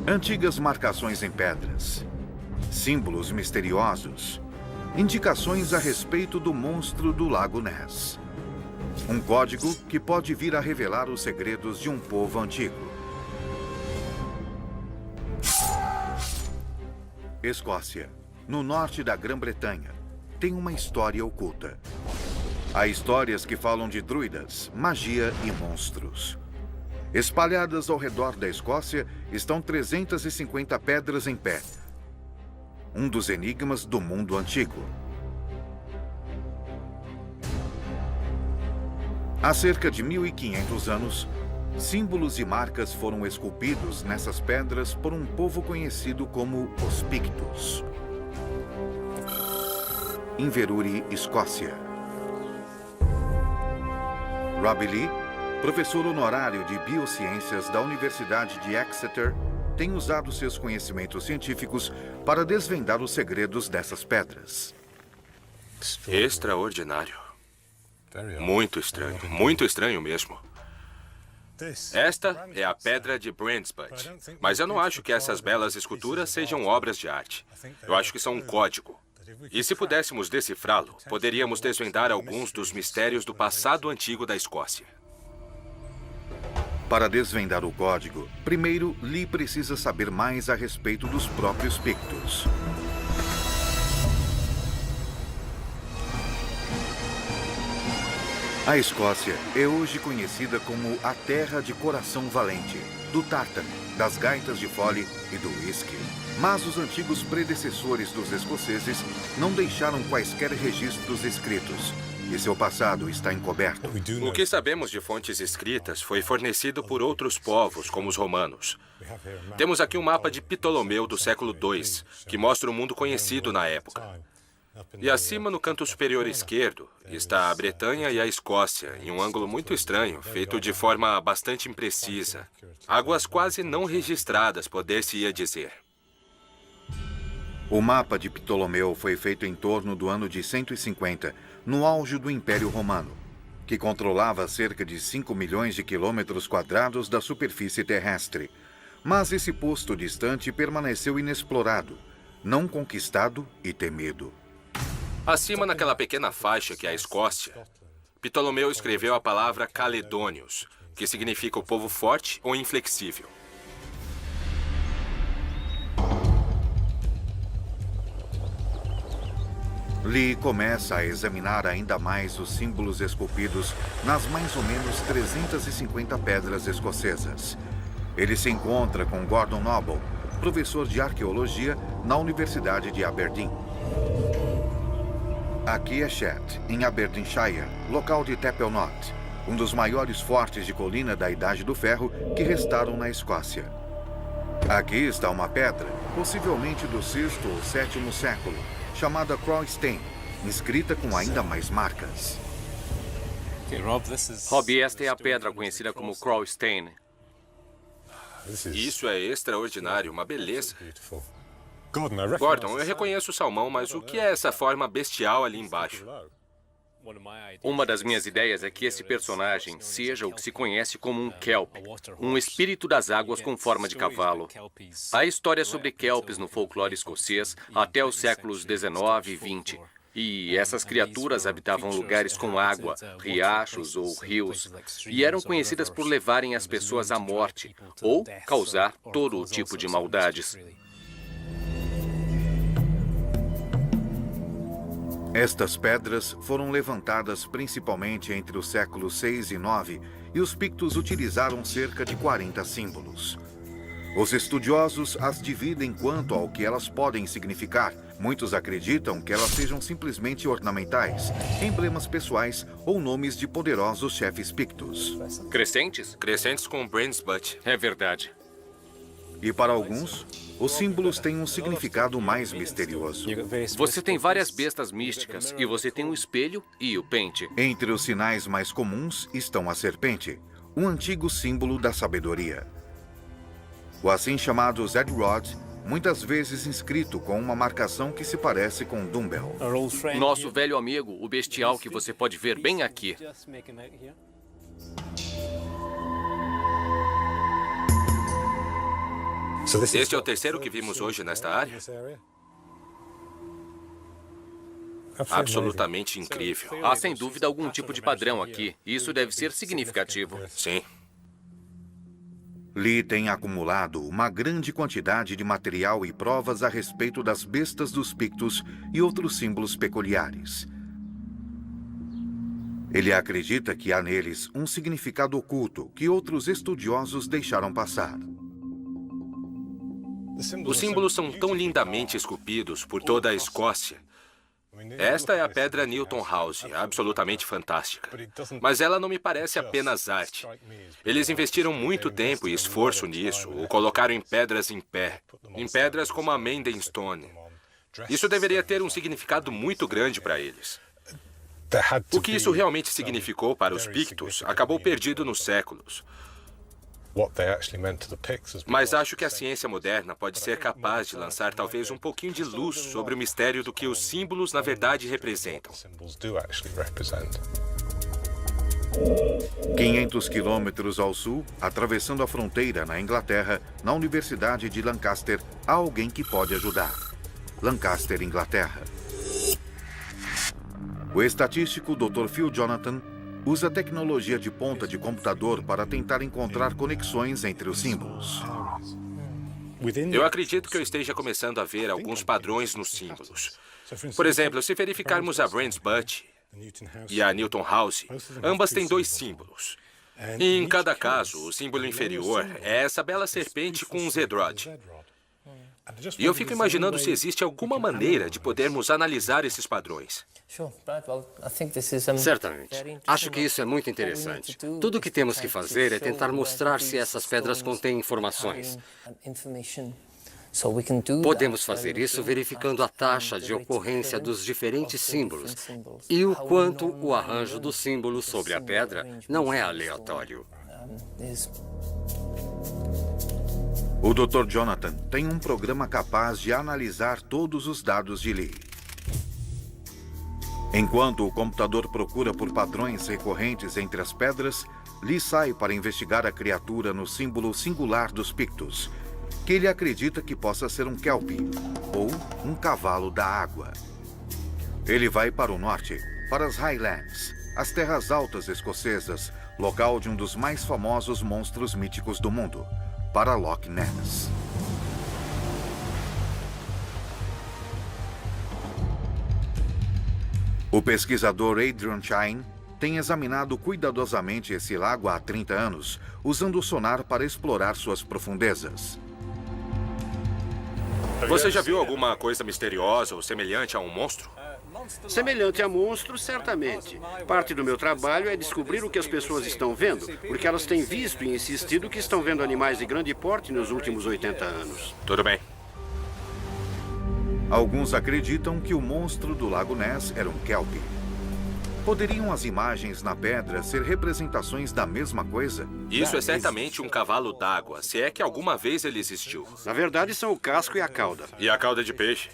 Antigas marcações em pedras, símbolos misteriosos, indicações a respeito do monstro do Lago Ness. Um código que pode vir a revelar os segredos de um povo antigo. Escócia, no norte da Grã-Bretanha, tem uma história oculta. Há histórias que falam de druidas, magia e monstros. Espalhadas ao redor da Escócia estão 350 pedras em pé. Um dos enigmas do mundo antigo. Há cerca de 1500 anos, símbolos e marcas foram esculpidos nessas pedras por um povo conhecido como os Pictos. Inverurie, Escócia. Robbie Lee, professor honorário de Biociências da Universidade de Exeter, tem usado seus conhecimentos científicos para desvendar os segredos dessas pedras. Extraordinário. Muito estranho mesmo. Esta é a pedra de Brandsbutt, mas eu não acho que essas belas esculturas sejam obras de arte. Eu acho que são um código. E se pudéssemos decifrá-lo, poderíamos desvendar alguns dos mistérios do passado antigo da Escócia. Para desvendar o código, primeiro Lee precisa saber mais a respeito dos próprios Pictos. A Escócia é hoje conhecida como a terra de coração valente, do tártaro, das gaitas de fole e do whisky. Mas os antigos predecessores dos escoceses não deixaram quaisquer registros escritos, e seu passado está encoberto. O que sabemos de fontes escritas foi fornecido por outros povos, como os romanos. Temos aqui um mapa de Ptolomeu do século II, que mostra o mundo conhecido na época. E acima, no canto superior esquerdo, está a Bretanha e a Escócia, em um ângulo muito estranho, feito de forma bastante imprecisa. Águas quase não registradas, poder-se-ia dizer. O mapa de Ptolomeu foi feito em torno do ano de 150, no auge do Império Romano, que controlava cerca de 5 milhões de quilômetros quadrados da superfície terrestre. Mas esse posto distante permaneceu inexplorado, não conquistado e temido. Acima, naquela pequena faixa que é a Escócia, Ptolomeu escreveu a palavra Caledônios, que significa o povo forte ou inflexível. Lee começa a examinar ainda mais os símbolos esculpidos nas mais ou menos 350 pedras escocesas. Ele se encontra com Gordon Noble, professor de arqueologia na Universidade de Aberdeen. Aqui é Chet, em Aberdeenshire, local de Teppel Knot, um dos maiores fortes de colina da Idade do Ferro que restaram na Escócia. Aqui está uma pedra, possivelmente do 6º ou 7º século, chamada Croystein, inscrita com ainda mais marcas. Rob, esta é a pedra conhecida como Croystein. Isso é extraordinário, uma beleza. Gordon, eu reconheço o salmão, mas o que é essa forma bestial ali embaixo? Uma das minhas ideias é que esse personagem seja o que se conhece como um kelp, um espírito das águas com forma de cavalo. Há histórias sobre kelps no folclore escocês até os séculos 19 e 20. E essas criaturas habitavam lugares com água, riachos ou rios, e eram conhecidas por levarem as pessoas à morte ou causar todo o tipo de maldades. Estas pedras foram levantadas principalmente entre os séculos 6 e 9 e os Pictos utilizaram cerca de 40 símbolos. Os estudiosos as dividem quanto ao que elas podem significar. Muitos acreditam que elas sejam simplesmente ornamentais, emblemas pessoais ou nomes de poderosos chefes Pictos. Crescentes? Crescentes com Brandsbutt. É verdade. E para alguns, os símbolos têm um significado mais misterioso. Você tem várias bestas místicas e você tem o espelho e o pente. Entre os sinais mais comuns estão a serpente, um antigo símbolo da sabedoria. O assim chamado Zed Rod, muitas vezes inscrito com uma marcação que se parece com Dumbbell. Nosso velho amigo, o bestial que você pode ver bem aqui. Este é o terceiro que vimos hoje nesta área? Absolutamente incrível. Há sem dúvida algum tipo de padrão aqui. Isso deve ser significativo. Sim. Lee tem acumulado uma grande quantidade de material e provas a respeito das bestas dos Pictos e outros símbolos peculiares. Ele acredita que há neles um significado oculto que outros estudiosos deixaram passar. Os símbolos são tão lindamente esculpidos por toda a Escócia. Esta é a pedra Newton House, absolutamente fantástica. Mas ela não me parece apenas arte. Eles investiram muito tempo e esforço nisso, o colocaram em pedras em pé, em pedras como a Menden Stone. Isso deveria ter um significado muito grande para eles. O que isso realmente significou para os Pictos acabou perdido nos séculos. Mas acho que a ciência moderna pode ser capaz de lançar talvez um pouquinho de luz sobre o mistério do que os símbolos na verdade representam. 500 quilômetros ao sul, atravessando a fronteira na Inglaterra, na Universidade de Lancaster, há alguém que pode ajudar. Lancaster, Inglaterra. O estatístico Dr. Phil Jonathan usa tecnologia de ponta de computador para tentar encontrar conexões entre os símbolos. Eu acredito que eu esteja começando a ver alguns padrões nos símbolos. Por exemplo, se verificarmos a Brands Butt e a Newton House, ambas têm dois símbolos. E em cada caso, o símbolo inferior é essa bela serpente com um Z-Rod. E eu fico imaginando se existe alguma maneira de podermos analisar esses padrões. Certamente. Acho que isso é muito interessante. Tudo o que temos que fazer é tentar mostrar se essas pedras contêm informações. Podemos fazer isso verificando a taxa de ocorrência dos diferentes símbolos e o quanto o arranjo do símbolo sobre a pedra não é aleatório. O Dr. Jonathan tem um programa capaz de analisar todos os dados de Lee. Enquanto o computador procura por padrões recorrentes entre as pedras, Lee sai para investigar a criatura no símbolo singular dos Pictos, que ele acredita que possa ser um Kelpie, ou um cavalo da água. Ele vai para o norte, para as Highlands, as terras altas escocesas, local de um dos mais famosos monstros míticos do mundo, para Loch Ness. O pesquisador Adrian Shine tem examinado cuidadosamente esse lago há 30 anos, usando o sonar para explorar suas profundezas. Você já viu alguma coisa misteriosa ou semelhante a um monstro? Semelhante a monstros, certamente. Parte do meu trabalho é descobrir o que as pessoas estão vendo, porque elas têm visto e insistido que estão vendo animais de grande porte nos últimos 80 anos. Tudo bem. Alguns acreditam que o monstro do Lago Ness era um Kelpie. Poderiam as imagens na pedra ser representações da mesma coisa? Isso é certamente um cavalo d'água, se é que alguma vez ele existiu. Na verdade, são o casco e a cauda. E a cauda de peixe?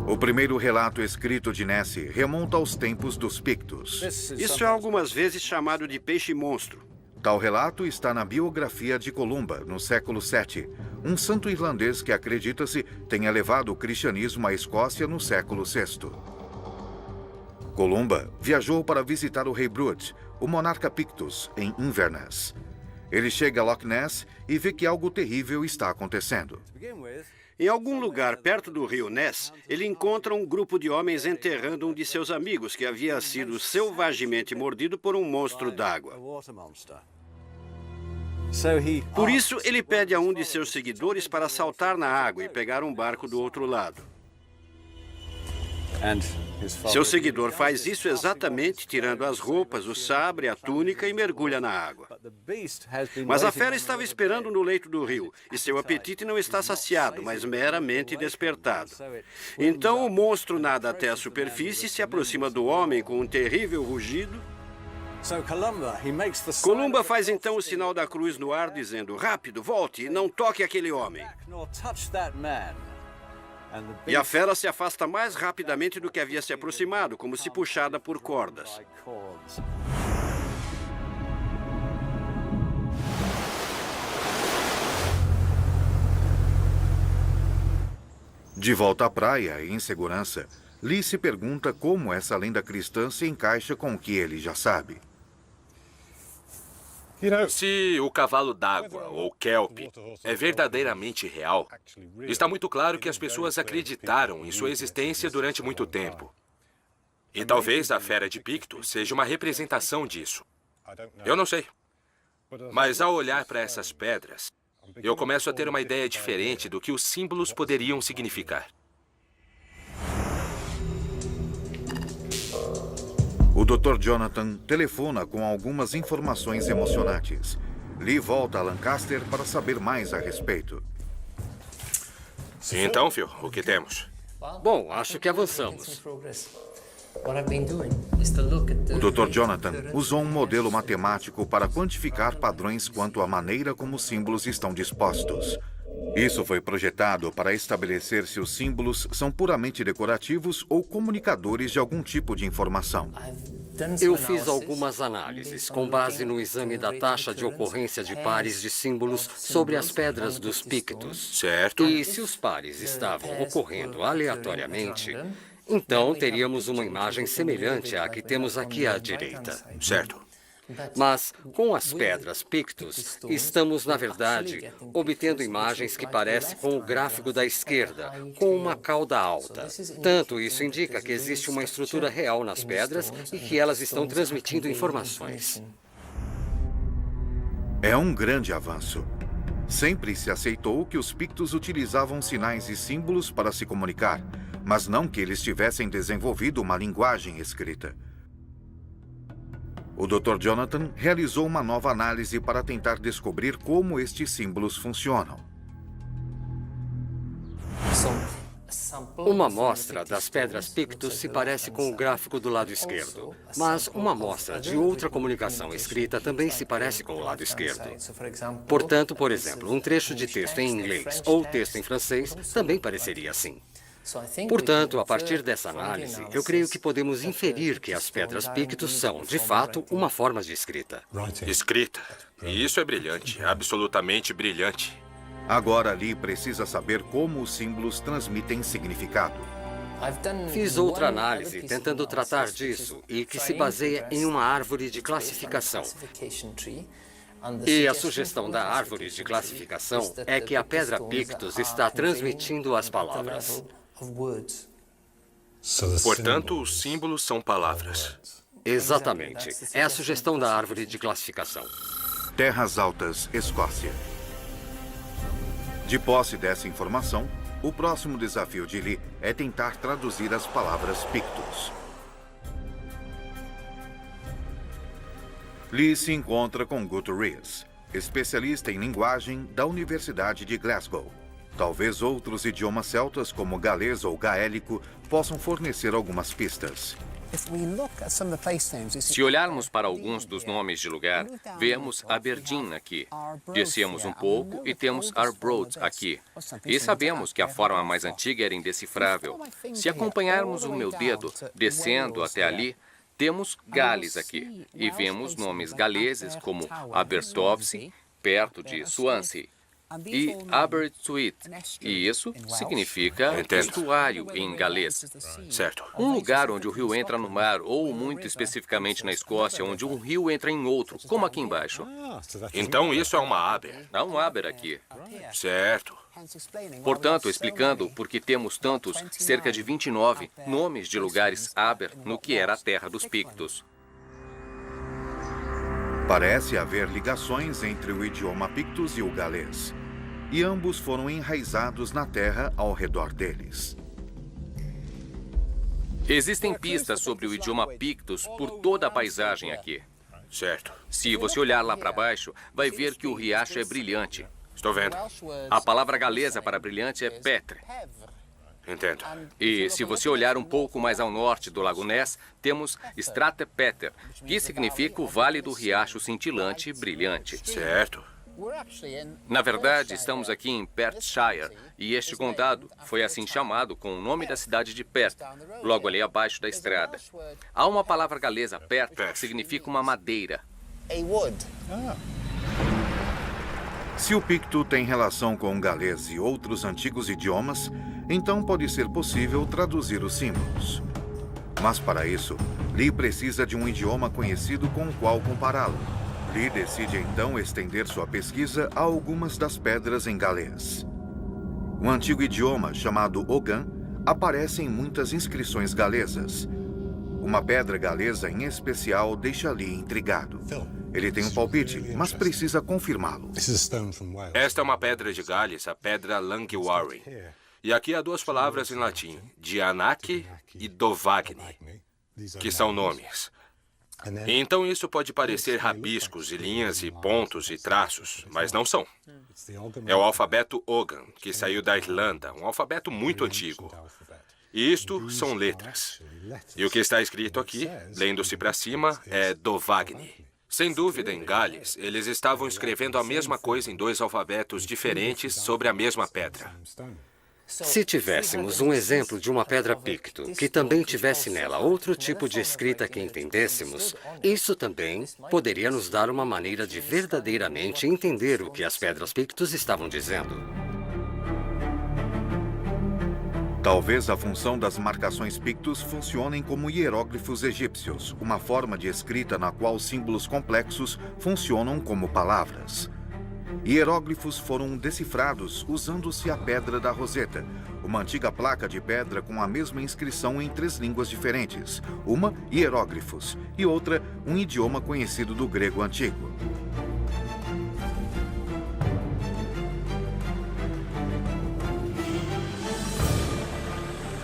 O primeiro relato escrito de Nessie remonta aos tempos dos Pictos. Isso é algumas vezes chamado de peixe-monstro. Tal relato está na biografia de Columba, no século VII, um santo irlandês que acredita-se tenha levado o cristianismo à Escócia no século VI. Columba viajou para visitar o rei Brut, o monarca Pictos, em Inverness. Ele chega a Loch Ness e vê que algo terrível está acontecendo. Em algum lugar perto do rio Ness, ele encontra um grupo de homens enterrando um de seus amigos que havia sido selvagemente mordido por um monstro d'água. Por isso, ele pede a um de seus seguidores para saltar na água e pegar um barco do outro lado. Seu seguidor faz isso exatamente tirando as roupas, o sabre, a túnica e mergulha na água. Mas a fera estava esperando no leito do rio, e seu apetite não está saciado, mas meramente despertado. Então o monstro nada até a superfície e se aproxima do homem com um terrível rugido. Columba faz então o sinal da cruz no ar, dizendo: "Rápido, volte e não toque aquele homem." E a fera se afasta mais rapidamente do que havia se aproximado, como se puxada por cordas. De volta à praia e em segurança, Lee se pergunta como essa lenda cristã se encaixa com o que ele já sabe. Se o cavalo d'água, ou Kelp, é verdadeiramente real, está muito claro que as pessoas acreditaram em sua existência durante muito tempo. E talvez a fera de Picto seja uma representação disso. Eu não sei. Mas ao olhar para essas pedras, eu começo a ter uma ideia diferente do que os símbolos poderiam significar. O Dr. Jonathan telefona com algumas informações emocionantes. Lee volta a Lancaster para saber mais a respeito. Então, Phil, o que temos? Bom, acho que avançamos. O Dr. Jonathan usou um modelo matemático para quantificar padrões quanto à maneira como os símbolos estão dispostos. Isso foi projetado para estabelecer se os símbolos são puramente decorativos ou comunicadores de algum tipo de informação. Eu fiz algumas análises com base no exame da taxa de ocorrência de pares de símbolos sobre as pedras dos Pictos. Certo. E se os pares estavam ocorrendo aleatoriamente, então teríamos uma imagem semelhante à que temos aqui à direita. Certo. Mas, com as pedras Pictos, estamos, na verdade, obtendo imagens que parecem com o gráfico da esquerda, com uma cauda alta. Tanto isso indica que existe uma estrutura real nas pedras e que elas estão transmitindo informações. É um grande avanço. Sempre se aceitou que os Pictos utilizavam sinais e símbolos para se comunicar, mas não que eles tivessem desenvolvido uma linguagem escrita. O Dr. Jonathan realizou uma nova análise para tentar descobrir como estes símbolos funcionam. Uma amostra das pedras Pictos se parece com o gráfico do lado esquerdo, mas uma amostra de outra comunicação escrita também se parece com o lado esquerdo. Portanto, por exemplo, um trecho de texto em inglês ou texto em francês também pareceria assim. Portanto, a partir dessa análise, eu creio que podemos inferir que as pedras Pictos são, de fato, uma forma de escrita. Escrita. E isso é brilhante, absolutamente brilhante. Agora Lee precisa saber como os símbolos transmitem significado. Fiz outra análise tentando tratar disso e que se baseia em uma árvore de classificação. E a sugestão da árvore de classificação é que a pedra Pictos está transmitindo as palavras. Portanto, os símbolos são palavras. Exatamente. É a sugestão da árvore de classificação. Terras Altas, Escócia. De posse dessa informação, o próximo desafio de Lee é tentar traduzir as palavras Pictos. Lee se encontra com Guto Rees, especialista em linguagem da Universidade de Glasgow. Talvez outros idiomas celtas, como galês ou gaélico, possam fornecer algumas pistas. Se olharmos para alguns dos nomes de lugar, vemos Aberdeen aqui. Descemos um pouco e temos Arbroath aqui. E sabemos que a forma mais antiga era indecifrável. Se acompanharmos o meu dedo descendo até ali, temos Gales aqui. E vemos nomes galeses como Abertofse, perto de Swansea, e Aberystwyth, e isso significa estuário em galês. Certo. Um lugar onde o rio entra no mar, ou muito especificamente na Escócia, onde um rio entra em outro, como aqui embaixo. Então isso é uma Aber. Há um Aber aqui. Certo. Portanto, explicando por que temos tantos, cerca de 29, nomes de lugares Aber no que era a terra dos Pictos. Parece haver ligações entre o idioma Pictos e o galês, e ambos foram enraizados na terra ao redor deles. Existem pistas sobre o idioma Pictos por toda a paisagem aqui. Certo. Se você olhar lá para baixo, vai ver que o riacho é brilhante. Estou vendo. A palavra galesa para brilhante é petre. Entendo. E se você olhar um pouco mais ao norte do Lago Ness, temos Strate Peter, que significa o Vale do Riacho Cintilante e Brilhante. Certo. Na verdade, estamos aqui em Perthshire, e este condado foi assim chamado com o nome da cidade de Perth, logo ali abaixo da estrada. Há uma palavra galesa, Perth, que significa uma madeira. Se o picto tem relação com o galês e outros antigos idiomas, então pode ser possível traduzir os símbolos. Mas para isso, Lee precisa de um idioma conhecido com o qual compará-lo. Lee decide então estender sua pesquisa a algumas das pedras em galês. Um antigo idioma chamado Ogan aparece em muitas inscrições galesas. Uma pedra galesa em especial deixa Lee intrigado. Ele tem um palpite, mas precisa confirmá-lo. Esta é uma pedra de Gales, a pedra Langiwarre. E aqui há duas palavras em latim, Dianac e Dovagni, que são nomes. Então isso pode parecer rabiscos e linhas e pontos e traços, mas não são. É o alfabeto Ogan, que saiu da Irlanda, um alfabeto muito antigo. E isto são letras. E o que está escrito aqui, lendo-se para cima, é Dovagni. Sem dúvida, em Gales, eles estavam escrevendo a mesma coisa em dois alfabetos diferentes sobre a mesma pedra. Se tivéssemos um exemplo de uma pedra picto que também tivesse nela outro tipo de escrita que entendêssemos, isso também poderia nos dar uma maneira de verdadeiramente entender o que as pedras pictos estavam dizendo. Talvez a função das marcações pictos funcionem como hieróglifos egípcios, uma forma de escrita na qual símbolos complexos funcionam como palavras. Hieróglifos foram decifrados usando-se a Pedra da Roseta, uma antiga placa de pedra com a mesma inscrição em 3 línguas diferentes, uma hieróglifos e outra um idioma conhecido do grego antigo.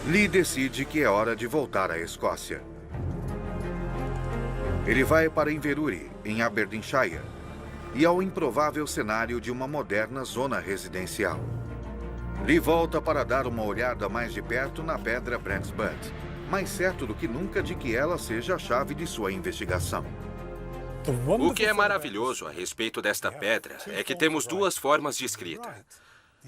Lee decide que é hora de voltar à Escócia. Ele vai para Inverurie, em Aberdeenshire, e ao improvável cenário de uma moderna zona residencial. Lee volta para dar uma olhada mais de perto na pedra Brent's Butt, mais certo do que nunca de que ela seja a chave de sua investigação. O que é maravilhoso a respeito desta pedra é que temos duas formas de escrita.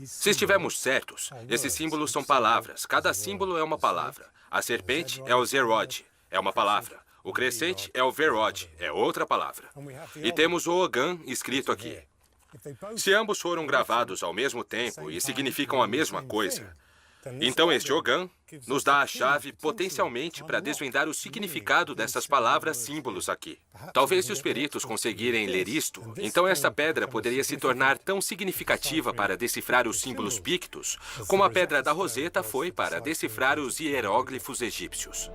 Se estivermos certos, esses símbolos são palavras. Cada símbolo é uma palavra. A serpente é o Zerod, é uma palavra. O crescente é o Verod, é outra palavra. E temos o Ogan escrito aqui. Se ambos foram gravados ao mesmo tempo e significam a mesma coisa, então este Ogan nos dá a chave potencialmente para desvendar o significado dessas palavras símbolos aqui. Talvez se os peritos conseguirem ler isto, então esta pedra poderia se tornar tão significativa para decifrar os símbolos pictos, como a Pedra da Roseta foi para decifrar os hieróglifos egípcios.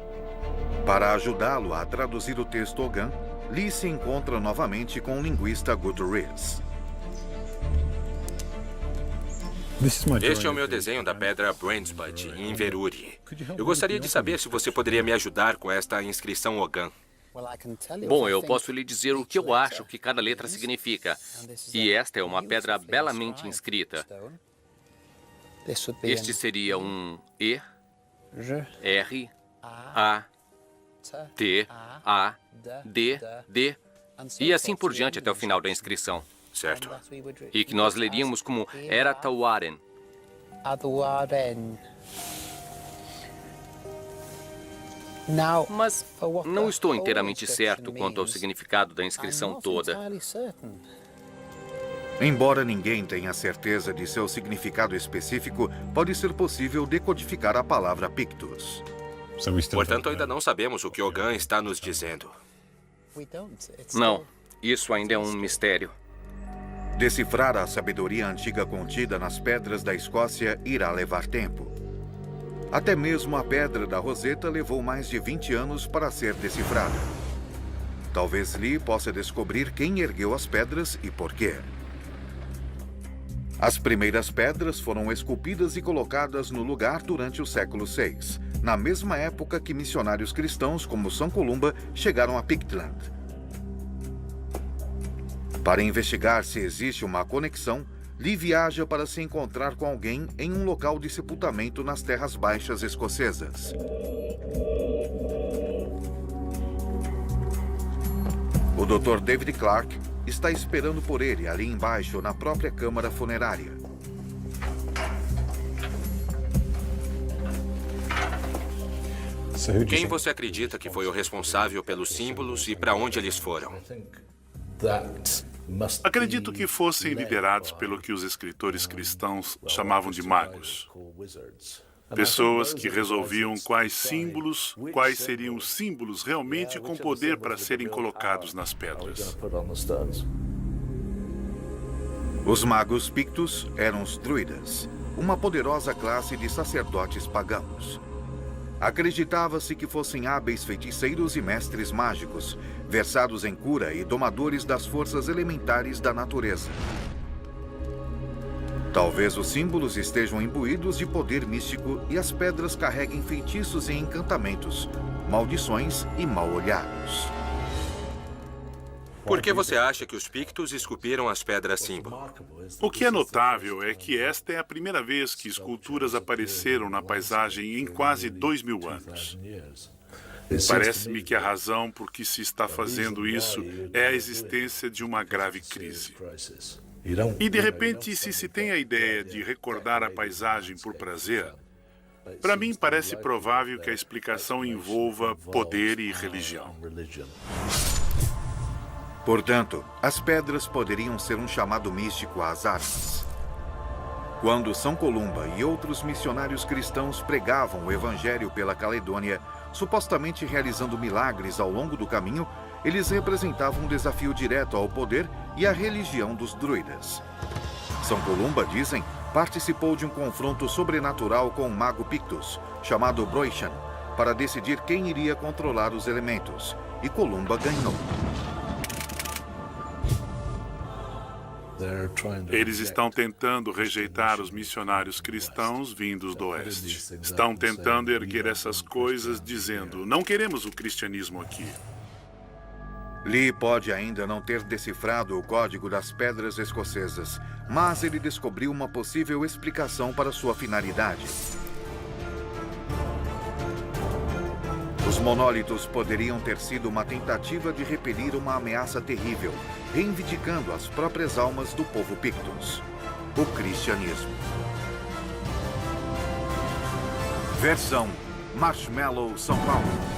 Para ajudá-lo a traduzir o texto Ogan, Lee se encontra novamente com o linguista Gutierrez. Este é o meu desenho da pedra Brent's Butt, em Inverurie. Eu gostaria de saber se você poderia me ajudar com esta inscrição Ogan. Bom, eu posso lhe dizer o que eu acho que cada letra significa. E esta é uma pedra belamente inscrita. Este seria um E, R, A, T, A, D, D, e assim por diante até o final da inscrição. Certo. E que nós leríamos como Eratawaren. Mas não estou inteiramente certo quanto ao significado da inscrição toda. Embora ninguém tenha certeza de seu significado específico, pode ser possível decodificar a palavra Pictus. Portanto, ainda não sabemos o que Ogan está nos dizendo. Não, isso ainda é um mistério. Decifrar a sabedoria antiga contida nas pedras da Escócia irá levar tempo. Até mesmo a Pedra da Roseta levou mais de 20 anos para ser decifrada. Talvez Lee possa descobrir quem ergueu as pedras e por quê. As primeiras pedras foram esculpidas e colocadas no lugar durante o século VI, na mesma época que missionários cristãos como São Columba chegaram a Pictland. Para investigar se existe uma conexão, Lee viaja para se encontrar com alguém em um local de sepultamento nas terras baixas escocesas. O Dr. David Clark está esperando por ele ali embaixo na própria câmara funerária. Quem você acredita que foi o responsável pelos símbolos e para onde eles foram? Acredito que fossem liderados pelo que os escritores cristãos chamavam de magos. Pessoas que resolviam quais seriam os símbolos realmente com poder para serem colocados nas pedras. Os magos pictos eram os druidas, uma poderosa classe de sacerdotes pagãos. Acreditava-se que fossem hábeis feiticeiros e mestres mágicos, versados em cura e domadores das forças elementares da natureza. Talvez os símbolos estejam imbuídos de poder místico e as pedras carreguem feitiços e encantamentos, maldições e mal-olhados. Por que você acha que os pictos esculpiram as pedras símbolo? O que é notável é que esta é a primeira vez que esculturas apareceram na paisagem em quase 2000 anos. Parece-me que a razão por que se está fazendo isso é a existência de uma grave crise. E, de repente, se tem a ideia de recordar a paisagem por prazer, para mim parece provável que a explicação envolva poder e religião. Portanto, as pedras poderiam ser um chamado místico às armas. Quando São Columba e outros missionários cristãos pregavam o evangelho pela Caledônia, supostamente realizando milagres ao longo do caminho, eles representavam um desafio direto ao poder e à religião dos druidas. São Columba, dizem, participou de um confronto sobrenatural com um mago pictus, chamado Broichan, para decidir quem iria controlar os elementos, e Columba ganhou. Eles estão tentando rejeitar os missionários cristãos vindos do Oeste. Estão tentando erguer essas coisas, dizendo, não queremos o cristianismo aqui. Lee pode ainda não ter decifrado o código das pedras escocesas, mas ele descobriu uma possível explicação para sua finalidade. Os monólitos poderiam ter sido uma tentativa de repelir uma ameaça terrível, reivindicando as próprias almas do povo pictus, o cristianismo. Versão Marshmallow São Paulo.